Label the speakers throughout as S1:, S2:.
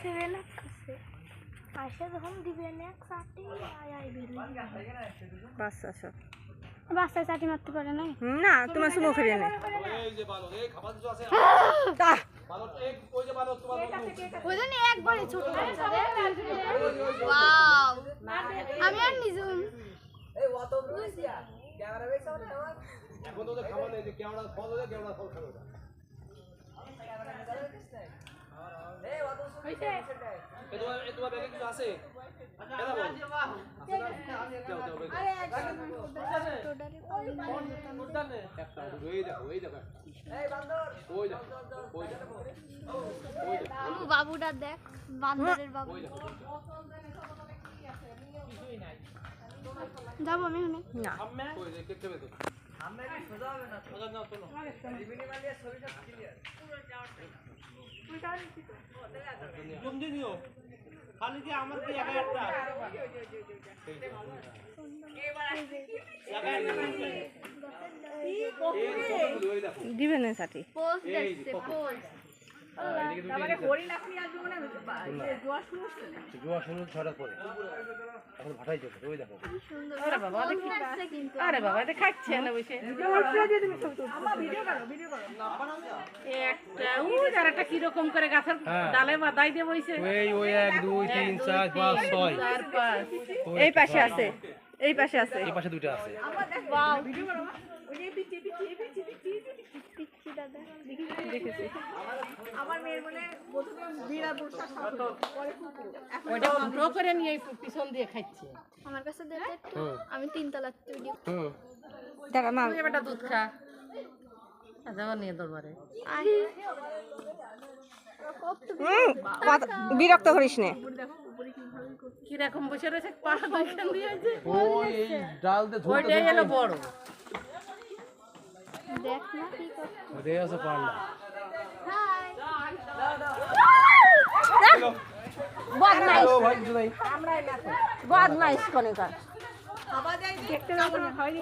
S1: seven আছে আশা যখন দিবেন এক চাটি আই বেরি
S2: বাচ্চা সব
S1: বাচ্চা চাটি মারতে পারে না
S2: না তোমার সুমো ফিরে নেই
S3: এই যে বালক এই খাবার কিছু আছে
S2: তা
S3: বালক এক ওই যে বালক তোমার
S1: ওইজন্য একবারে ছোট বাচ্চা রে ওয়াও আমি আর নিজুম
S4: এই অত বুঝিয়া ক্যামেরা বেশ আছে আমার
S3: এখন তো খাবার নেই যে কেওড়া ফল হলে কেওড়া ফল খাবে না
S4: এই অত হইছে
S3: এ তোমার ব্যাগে কিছু আছে কেন বল
S1: আরে
S3: একটা এই দেখো
S4: এই বান্দর
S3: ওই দেখো ওই দেখো ওই দেখো
S1: বাবুটা দেখ বান্দরের বাবু যাবো আমি হুনে
S2: না
S3: ওই যে কেটে বেতো
S4: আমরা কি সোজা হবে না
S3: সোজা না চলো
S4: রিবিনি মালিয়া ছবিটা ক্লিয়ার
S3: জুম দিয়ে দিও খালি কি আমার কি একা একটা
S2: দিবেন না চাটি
S1: পোজ দেখছে পোজ
S5: তারপরে হরিণ আপনি আসবে মনে হয় জোয়া শুরু হচ্ছে
S3: জুয়া শুরু ছড়া পড়ে এখন ভাটাই চলে ওই দেখো
S1: সুন্দর
S5: আরে বাবা দেখি
S1: লাগছে কিন্তু
S5: আরে বাবা এটা খাচ্ছে না বসে আমার ভিডিও করো একটা ওই আর একটা কি রকম করে গাছের ডালে বাদাই দিয়ে বইছে
S3: ওই 1 2 3 4 5 6
S5: চার পাঁচ
S2: এই পাশে আছে এই পাশে আছে
S3: এই পাশে দুটো আছে
S1: ওয়াও
S5: ভিডিও করো ওই যে পিচি
S1: পিচ্ছি দাদা
S2: দেখেছি
S5: আমার মেয়ের মনে প্রথমে বিড়াল পোষা পরে কুকুর ওইটা ফুটো করে নিয়ে পিছন দিয়ে খাচ্ছে
S1: আমার কাছে দে তো একটু আমি তিনতলা ভিডিও
S2: দাঁড়া মা
S5: তুই বেটা দুধ খা যাবার নিয়ে দরবারে
S1: আই কত
S2: বিরক্ত করিস নে
S5: কিরকম বসে রয়েছে পা দুইখান দিয়ে আছে
S3: ওই এই ডাল দিয়ে ঝোলটা
S5: ওইটাই হলো বড়
S1: দেখ না কি করতে
S3: দে আছে পারলা
S1: হাই
S2: বদমাইশ
S3: ও ভাই কিছু নাই
S2: বদমাইশ কোনে কার
S5: দেখতে যাবো না হয়নি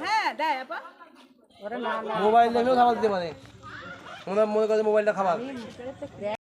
S5: হ্যাঁ দেয় আপা
S3: মোবাইল দেখেও খাবার দিতে পারে মনে করে মোবাইলটা খাবার